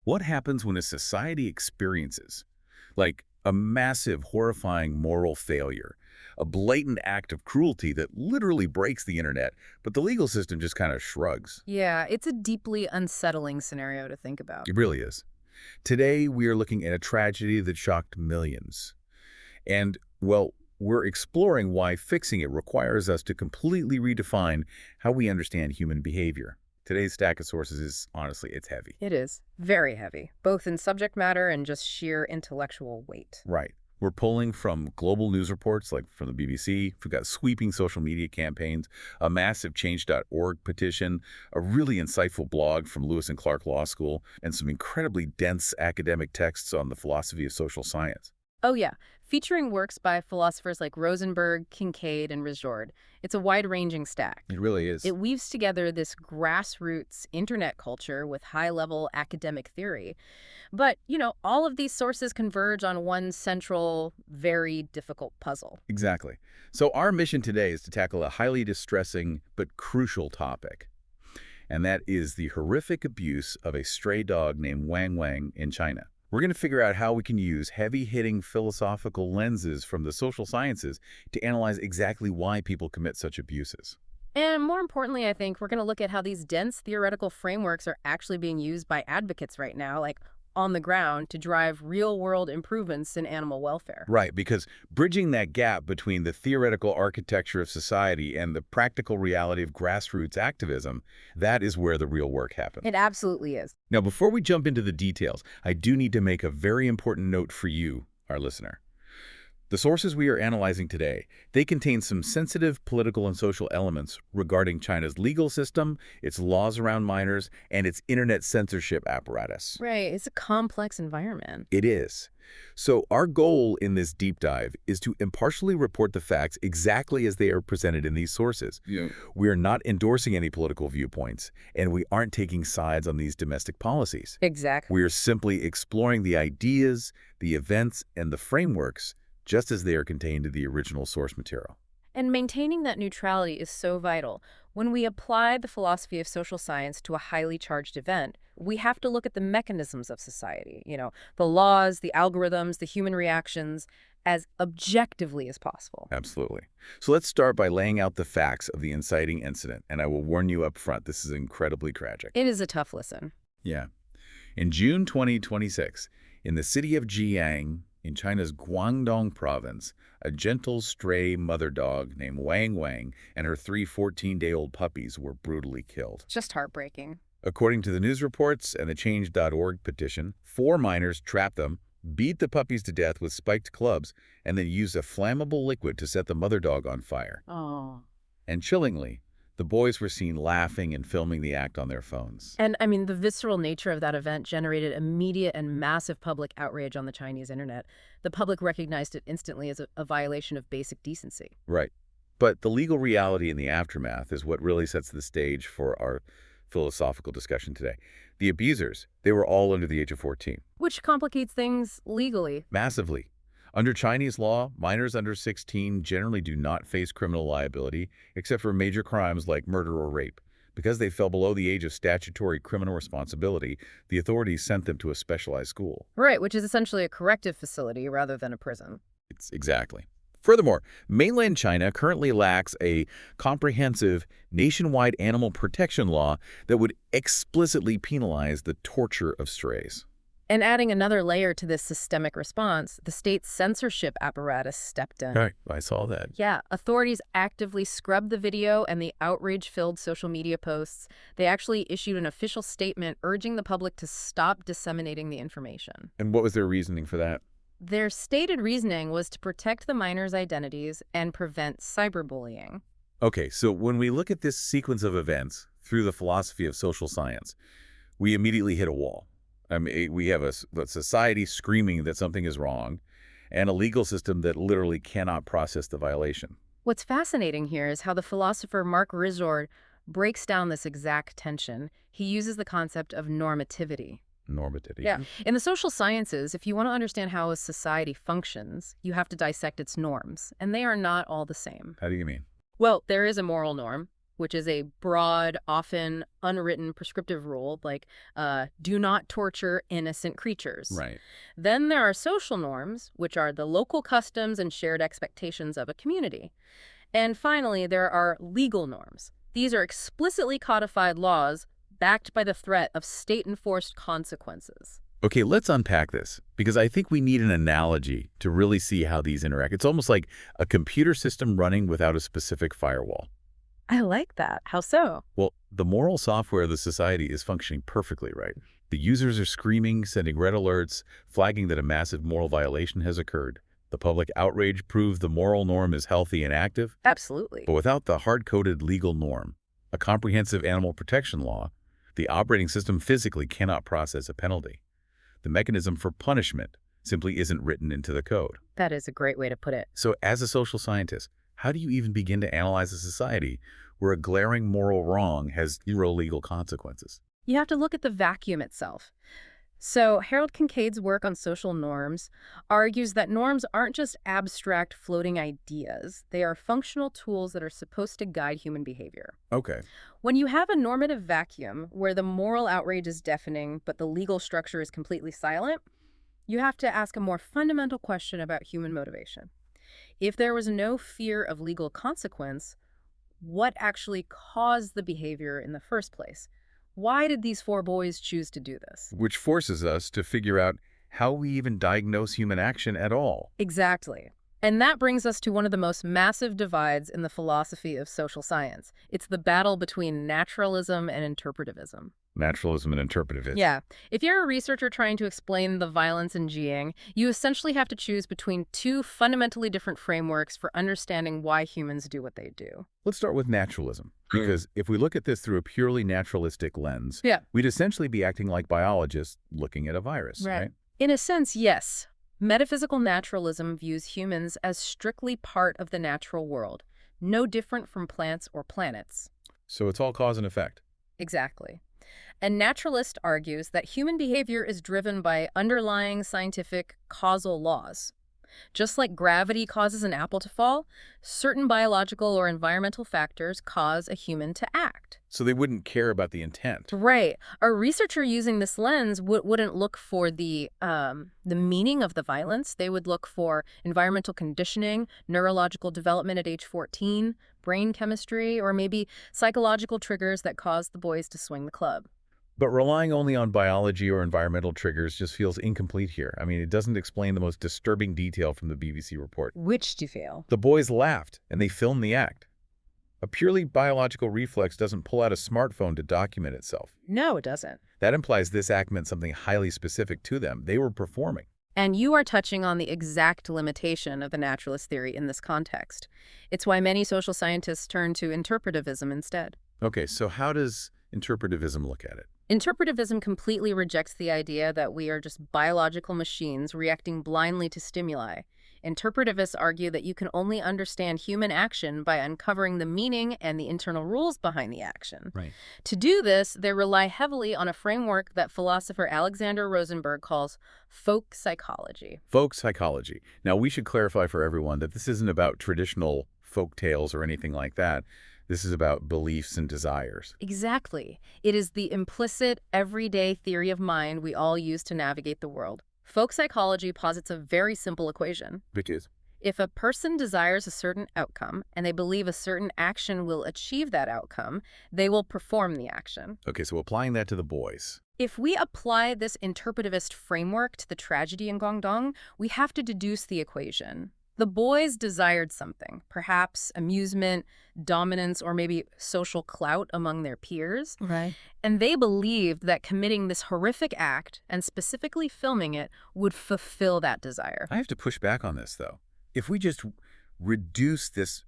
What happens when a society experiences, like, a massive, horrifying moral failure, a blatant act of cruelty that literally breaks the internet, but the legal system just kind of shrugs? Yeah, it's a deeply unsettling scenario to think about. It really is. Today, we are looking at a tragedy that shocked millions. And, well, we're exploring why fixing it requires us to completely redefine how we understand human behavior. Today's stack of sources is, honestly, it's heavy. It is very heavy, both in subject matter and just sheer intellectual weight. Right. We're pulling from global news reports like from the BBC. We've got sweeping social media campaigns, a massive change.org petition, a really insightful blog from Lewis and Clark Law School, and some incredibly dense academic texts on the philosophy of social science. Oh yeah, featuring works by philosophers like Rosenberg, Kincaid, and Rizord. It's a wide-ranging stack. It really is. It weaves together this grassroots internet culture with high-level academic theory. But, all of these sources converge on one central, very difficult puzzle. Exactly. So our mission today is to tackle a highly distressing but crucial topic. And that is the horrific abuse of a stray dog named Wang Wang in China. We're going to figure out how we can use heavy-hitting philosophical lenses from the social sciences to analyze exactly why people commit such abuses. And more importantly, I think we're going to look at how these dense theoretical frameworks are actually being used by advocates right now, like on the ground, to drive real-world improvements in animal welfare. Right, because bridging that gap between the theoretical architecture of society and the practical reality of grassroots activism, that is where the real work happens. It absolutely is. Now, before we jump into the details, I do need to make a very important note for you, our listener. The sources we are analyzing today, they contain some sensitive political and social elements regarding China's legal system, its laws around minors, and its internet censorship apparatus. Right. It's a complex environment. It is. So our goal in this deep dive is to impartially report the facts exactly as they are presented in these sources. Yeah. We are not endorsing any political viewpoints, and we aren't taking sides on these domestic policies. Exactly. We are simply exploring the ideas, the events, and the frameworks just as they are contained in the original source material. And maintaining that neutrality is so vital. When we apply the philosophy of social science to a highly charged event, we have to look at the mechanisms of society, the laws, the algorithms, the human reactions, as objectively as possible. Absolutely. So let's start by laying out the facts of the inciting incident, and I will warn you up front, this is incredibly tragic. It is a tough listen. Yeah. In June 2026, in the city of Jiang, in China's Guangdong province, a gentle stray mother dog named Wang Wang and her 3 14-day-old puppies were brutally killed. Just heartbreaking. According to the news reports and the Change.org petition, 4 minors trapped them, beat the puppies to death with spiked clubs, and then used a flammable liquid to set the mother dog on fire. Oh. And chillingly, the boys were seen laughing and filming the act on their phones. And, the visceral nature of that event generated immediate and massive public outrage on the Chinese internet. The public recognized it instantly as a violation of basic decency. Right. But the legal reality in the aftermath is what really sets the stage for our philosophical discussion today. The abusers, they were all under the age of 14. Which complicates things legally. Massively. Under Chinese law, minors under 16 generally do not face criminal liability, except for major crimes like murder or rape. Because they fell below the age of statutory criminal responsibility, the authorities sent them to a specialized school. Right, which is essentially a corrective facility rather than a prison. Exactly. Furthermore, mainland China currently lacks a comprehensive nationwide animal protection law that would explicitly penalize the torture of strays. And adding another layer to this systemic response, the state's censorship apparatus stepped in. Right, I saw that. Yeah, authorities actively scrubbed the video and the outrage-filled social media posts. They actually issued an official statement urging the public to stop disseminating the information. And what was their reasoning for that? Their stated reasoning was to protect the minors' identities and prevent cyberbullying. Okay, so when we look at this sequence of events through the philosophy of social science, we immediately hit a wall. We have a society screaming that something is wrong and a legal system that literally cannot process the violation. What's fascinating here is how the philosopher Mark Rizord breaks down this exact tension. He uses the concept of normativity. Normativity. Yeah. In the social sciences, if you want to understand how a society functions, you have to dissect its norms, and they are not all the same. How do you mean? Well, there is a moral norm, which is a broad, often unwritten prescriptive rule, like do not torture innocent creatures. Right. Then there are social norms, which are the local customs and shared expectations of a community. And finally, there are legal norms. These are explicitly codified laws backed by the threat of state-enforced consequences. Okay, let's unpack this, because I think we need an analogy to really see how these interact. It's almost like a computer system running without a specific firewall. I like that. How so? Well, the moral software of the society is functioning perfectly, right? The users are screaming, sending red alerts, flagging that a massive moral violation has occurred. The public outrage proves the moral norm is healthy and active. Absolutely. But without the hard-coded legal norm, a comprehensive animal protection law, the operating system physically cannot process a penalty. The mechanism for punishment simply isn't written into the code. That is a great way to put it. So as a social scientist, how do you even begin to analyze a society where a glaring moral wrong has zero legal consequences? You have to look at the vacuum itself. So Harold Kincaid's work on social norms argues that norms aren't just abstract floating ideas. They are functional tools that are supposed to guide human behavior. Okay. When you have a normative vacuum where the moral outrage is deafening but the legal structure is completely silent, you have to ask a more fundamental question about human motivation. If there was no fear of legal consequence, what actually caused the behavior in the first place? Why did these four boys choose to do this? Which forces us to figure out how we even diagnose human action at all. Exactly. And that brings us to one of the most massive divides in the philosophy of social science. It's the battle between naturalism and interpretivism. Naturalism and interpretivism. Yeah. If you're a researcher trying to explain the violence in Jiang, you essentially have to choose between two fundamentally different frameworks for understanding why humans do what they do. Let's start with naturalism, because if we look at this through a purely naturalistic lens, we'd essentially be acting like biologists looking at a virus, right? In a sense, yes. Metaphysical naturalism views humans as strictly part of the natural world, no different from plants or planets. So it's all cause and effect. Exactly. A naturalist argues that human behavior is driven by underlying scientific causal laws. Just like gravity causes an apple to fall, certain biological or environmental factors cause a human to act. So they wouldn't care about the intent. Right. A researcher using this lens wouldn't look for the meaning of the violence. They would look for environmental conditioning, neurological development at age 14, brain chemistry, or maybe psychological triggers that cause the boys to swing the club. But relying only on biology or environmental triggers just feels incomplete here. I mean, it doesn't explain the most disturbing detail from the BBC report. Which detail? The boys laughed, and they filmed the act. A purely biological reflex doesn't pull out a smartphone to document itself. No, it doesn't. That implies this act meant something highly specific to them. They were performing. And you are touching on the exact limitation of the naturalist theory in this context. It's why many social scientists turn to interpretivism instead. Okay, so how does interpretivism look at it? Interpretivism completely rejects the idea that we are just biological machines reacting blindly to stimuli. Interpretivists argue that you can only understand human action by uncovering the meaning and the internal rules behind the action. Right. To do this, they rely heavily on a framework that philosopher Alexander Rosenberg calls folk psychology. Folk psychology. Now, we should clarify for everyone that this isn't about traditional folk tales or anything like that. This is about beliefs and desires. Exactly. It is the implicit, everyday theory of mind we all use to navigate the world. Folk psychology posits a very simple equation. Which is? If a person desires a certain outcome and they believe a certain action will achieve that outcome, they will perform the action. Okay, so applying that to the boys. If we apply this interpretivist framework to the tragedy in Guangdong, we have to deduce the equation. The boys desired something, perhaps amusement, dominance, or maybe social clout among their peers. Right. And they believed that committing this horrific act, and specifically filming it, would fulfill that desire. I have to push back on this, though. If we just reduce this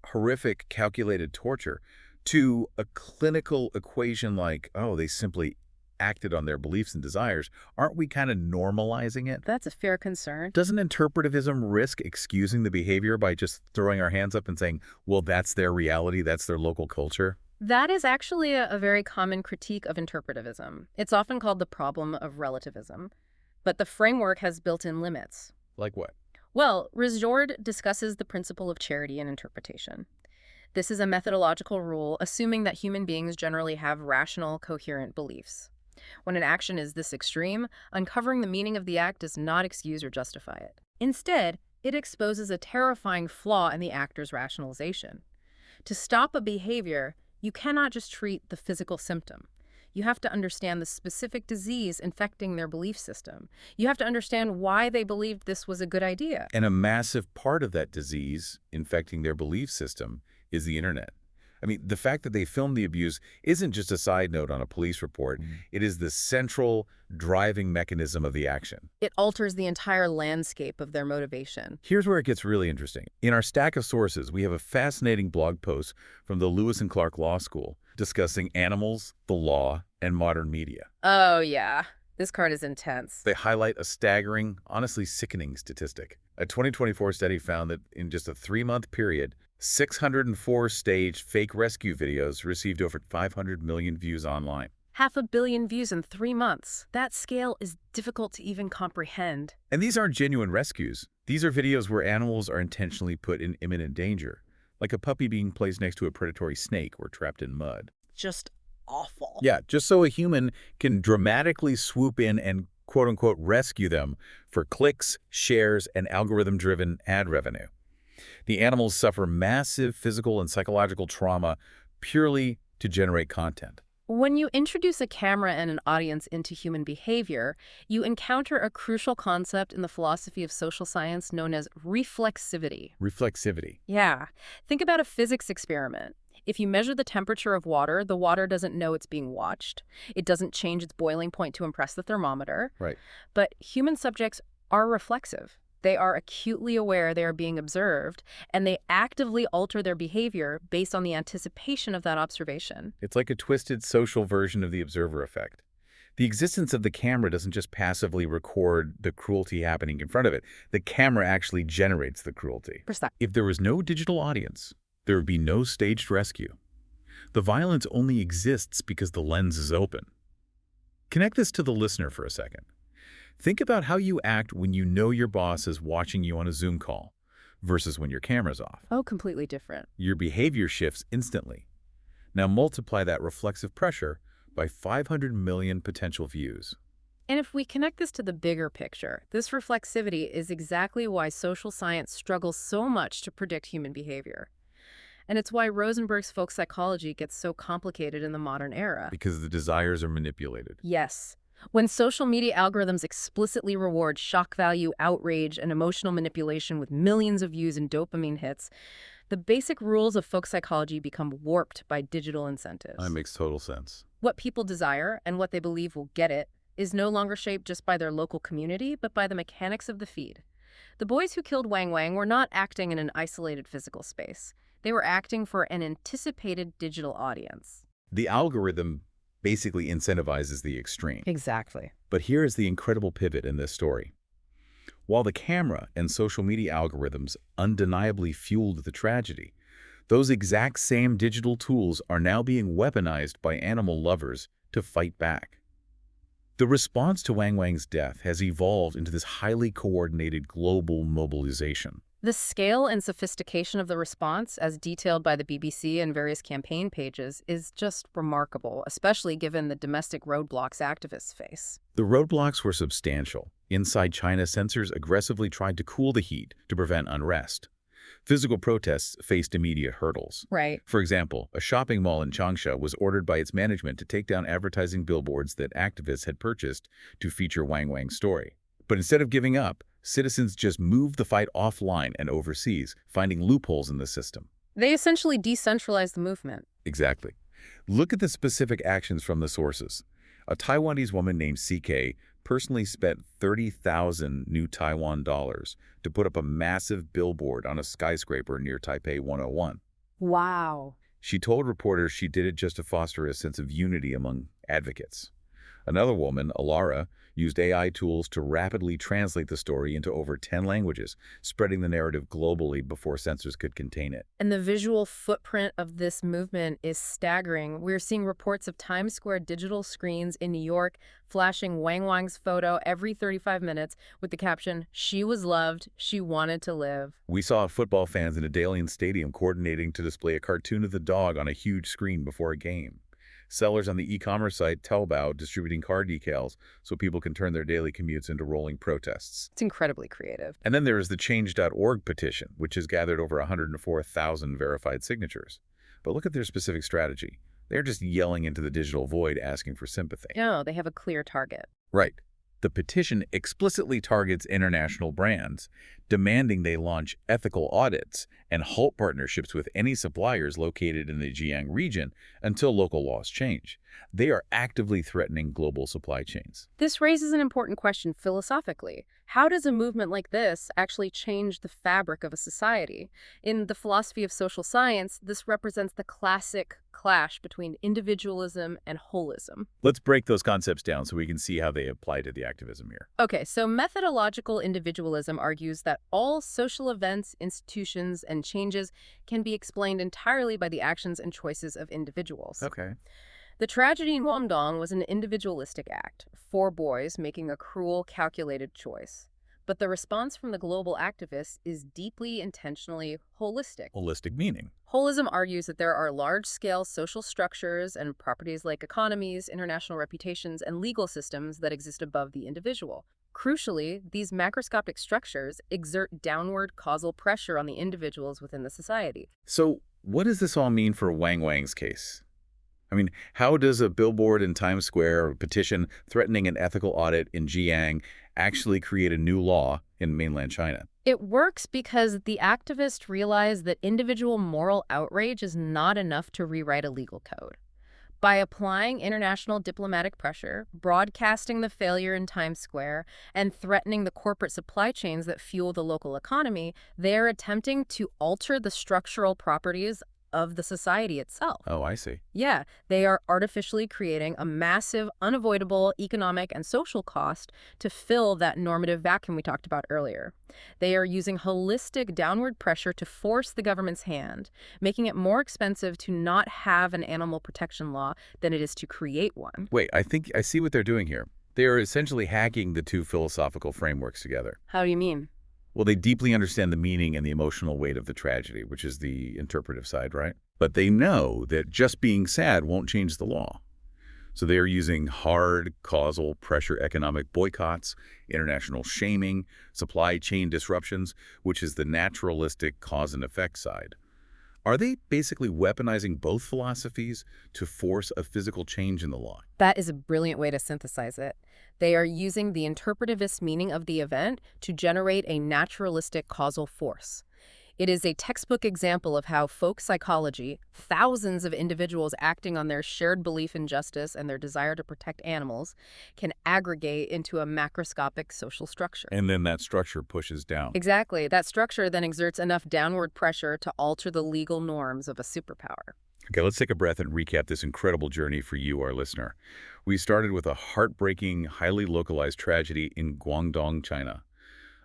horrific calculated torture to a clinical equation like, oh, they simply acted on their beliefs and desires, aren't we kind of normalizing it? That's a fair concern. Doesn't interpretivism risk excusing the behavior by just throwing our hands up and saying, well, that's their reality, that's their local culture? That is actually a very common critique of interpretivism. It's often called the problem of relativism. But the framework has built-in limits. Like what? Well, Risjord discusses the principle of charity in interpretation. This is a methodological rule, assuming that human beings generally have rational, coherent beliefs. When an action is this extreme, uncovering the meaning of the act does not excuse or justify it. Instead, it exposes a terrifying flaw in the actor's rationalization. To stop a behavior, you cannot just treat the physical symptom. You have to understand the specific disease infecting their belief system. You have to understand why they believed this was a good idea. And a massive part of that disease infecting their belief system is the internet. I mean, the fact that they filmed the abuse isn't just a side note on a police report. It is the central driving mechanism of the action. It alters the entire landscape of their motivation. Here's where it gets really interesting. In our stack of sources, we have a fascinating blog post from the Lewis and Clark Law School discussing animals, the law, and modern media. Oh, yeah. This card is intense. They highlight a staggering, honestly sickening statistic. A 2024 study found that in just a 3-month period, 604 staged fake rescue videos received over 500 million views online. 500 million views in 3 months. That scale is difficult to even comprehend. And these aren't genuine rescues. These are videos where animals are intentionally put in imminent danger, like a puppy being placed next to a predatory snake or trapped in mud. Just awful. Yeah, just so a human can dramatically swoop in and quote-unquote rescue them for clicks, shares, and algorithm-driven ad revenue. The animals suffer massive physical and psychological trauma purely to generate content. When you introduce a camera and an audience into human behavior, you encounter a crucial concept in the philosophy of social science known as reflexivity. Reflexivity. Yeah. Think about a physics experiment. If you measure the temperature of water, the water doesn't know it's being watched. It doesn't change its boiling point to impress the thermometer. Right. But human subjects are reflexive. They are acutely aware they are being observed, and they actively alter their behavior based on the anticipation of that observation. It's like a twisted social version of the observer effect. The existence of the camera doesn't just passively record the cruelty happening in front of it. The camera actually generates the cruelty. If there was no digital audience, there would be no staged rescue. The violence only exists because the lens is open. Connect this to the listener for a second. Think about how you act when you know your boss is watching you on a Zoom call versus when your camera's off. Oh, completely different. Your behavior shifts instantly. Now multiply that reflexive pressure by 500 million potential views. And if we connect this to the bigger picture, this reflexivity is exactly why social science struggles so much to predict human behavior. And it's why Rosenberg's folk psychology gets so complicated in the modern era. Because the desires are manipulated. Yes. When social media algorithms explicitly reward shock value, outrage, and emotional manipulation with millions of views and dopamine hits, the basic rules of folk psychology become warped by digital incentives. That makes total sense. What people desire and what they believe will get it is no longer shaped just by their local community, but by the mechanics of the feed. The boys who killed Wang Wang were not acting in an isolated physical space. They were acting for an anticipated digital audience. The algorithm basically incentivizes the extreme. Exactly. But here is the incredible pivot in this story. While the camera and social media algorithms undeniably fueled the tragedy, those exact same digital tools are now being weaponized by animal lovers to fight back. The response to Wang Wang's death has evolved into this highly coordinated global mobilization. The scale and sophistication of the response, as detailed by the BBC and various campaign pages, is just remarkable, especially given the domestic roadblocks activists face. The roadblocks were substantial. Inside China, censors aggressively tried to cool the heat to prevent unrest. Physical protests faced immediate hurdles. Right. For example, a shopping mall in Changsha was ordered by its management to take down advertising billboards that activists had purchased to feature Wang Wang's story. But instead of giving up, citizens just moved the fight offline and overseas, finding loopholes in the system. They essentially decentralized the movement. Exactly. Look at the specific actions from the sources. A Taiwanese woman named CK personally spent 30,000 new Taiwan dollars to put up a massive billboard on a skyscraper near Taipei 101. Wow. She told reporters she did it just to foster a sense of unity among advocates. Another woman, Alara, used AI tools to rapidly translate the story into over 10 languages, spreading the narrative globally before censors could contain it. And the visual footprint of this movement is staggering. We're seeing reports of Times Square digital screens in New York flashing Wang Wang's photo every 35 minutes with the caption, "She was loved, she wanted to live." We saw football fans in a Dalian stadium coordinating to display a cartoon of the dog on a huge screen before a game. Sellers on the e-commerce site Taobao distributing car decals so people can turn their daily commutes into rolling protests. It's incredibly creative. And then there is the Change.org petition, which has gathered over 104,000 verified signatures. But look at their specific strategy. They're just yelling into the digital void asking for sympathy. No, they have a clear target. Right. The petition explicitly targets international brands, demanding they launch ethical audits and halt partnerships with any suppliers located in the Jiang region until local laws change. They are actively threatening global supply chains. This raises an important question philosophically. How does a movement like this actually change the fabric of a society? In the philosophy of social science, this represents the classic clash between individualism and holism. Let's break those concepts down so we can see how they apply to the activism here. Okay, so methodological individualism argues that all social events, institutions, and changes can be explained entirely by the actions and choices of individuals. Okay. The tragedy in Guangdong was an individualistic act, 4 boys making a cruel, calculated choice. But the response from the global activists is deeply, intentionally holistic. Holistic meaning. Holism argues that there are large-scale social structures and properties like economies, international reputations, and legal systems that exist above the individual. Crucially, these macroscopic structures exert downward causal pressure on the individuals within the society. So what does this all mean for Wang Wang's case? I mean, how does a billboard in Times Square or a petition threatening an ethical audit in Jiang actually create a new law in mainland China? It works because the activists realize that individual moral outrage is not enough to rewrite a legal code. By applying international diplomatic pressure, broadcasting the failure in Times Square, and threatening the corporate supply chains that fuel the local economy, they're attempting to alter the structural properties of the society itself. Oh, I see. Yeah, they are artificially creating a massive, unavoidable economic and social cost to fill that normative vacuum we talked about earlier. They are using holistic downward pressure to force the government's hand, making it more expensive to not have an animal protection law than it is to create one. Wait, I think I see what they're doing here. They are essentially hacking the two philosophical frameworks together. How do you mean? Well, they deeply understand the meaning and the emotional weight of the tragedy, which is the interpretive side, right? But they know that just being sad won't change the law. So they are using hard, causal pressure economic boycotts, international shaming, supply chain disruptions, which is the naturalistic cause and effect side. Are they basically weaponizing both philosophies to force a physical change in the law? That is a brilliant way to synthesize it. They are using the interpretivist meaning of the event to generate a naturalistic causal force. It is a textbook example of how folk psychology, thousands of individuals acting on their shared belief in justice and their desire to protect animals, can aggregate into a macroscopic social structure. And then that structure pushes down. Exactly. That structure then exerts enough downward pressure to alter the legal norms of a superpower. Okay, let's take a breath and recap this incredible journey for you, our listener. We started with a heartbreaking, highly localized tragedy in Guangdong, China.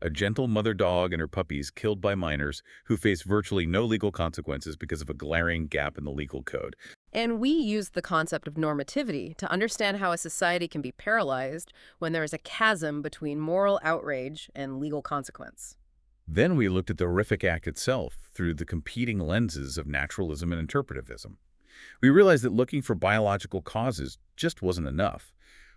A gentle mother dog and her puppies killed by minors who face virtually no legal consequences because of a glaring gap in the legal code. And we used the concept of normativity to understand how a society can be paralyzed when there is a chasm between moral outrage and legal consequence. Then we looked at the horrific act itself through the competing lenses of naturalism and interpretivism. We realized that looking for biological causes just wasn't enough.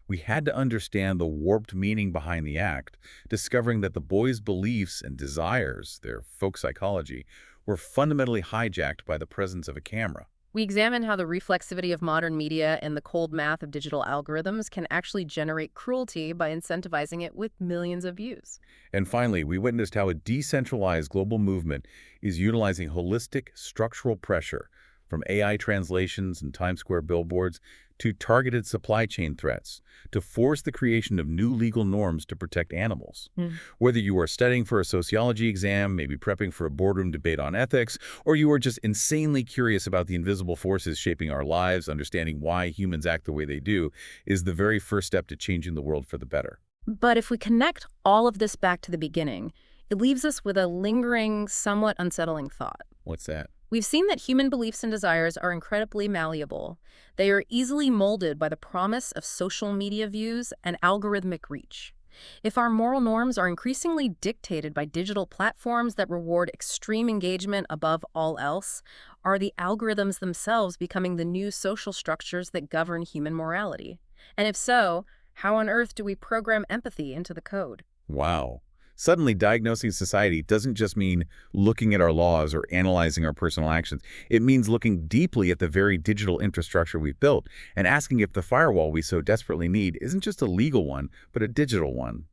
We had to understand the warped meaning behind the act, discovering that the boys' beliefs and desires, their folk psychology, were fundamentally hijacked by the presence of a camera. We examined how the reflexivity of modern media and the cold math of digital algorithms can actually generate cruelty by incentivizing it with millions of views. And finally, we witnessed how a decentralized global movement is utilizing holistic structural pressure, from AI translations and Times Square billboards to targeted supply chain threats, to force the creation of new legal norms to protect animals. Whether you are studying for a sociology exam, maybe prepping for a boardroom debate on ethics, or you are just insanely curious about the invisible forces shaping our lives, understanding why humans act the way they do is the very first step to changing the world for the better. But if we connect all of this back to the beginning, it leaves us with a lingering, somewhat unsettling thought. What's that? We've seen that human beliefs and desires are incredibly malleable. They are easily molded by the promise of social media views and algorithmic reach. If our moral norms are increasingly dictated by digital platforms that reward extreme engagement above all else, are the algorithms themselves becoming the new social structures that govern human morality? And if so, how on earth do we program empathy into the code? Wow. Suddenly, diagnosing society doesn't just mean looking at our laws or analyzing our personal actions. It means looking deeply at the very digital infrastructure we've built and asking if the firewall we so desperately need isn't just a legal one, but a digital one.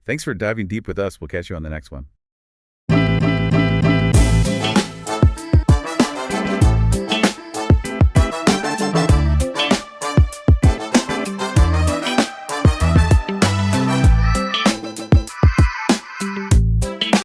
Thanks for diving deep with us. We'll catch you on the next one.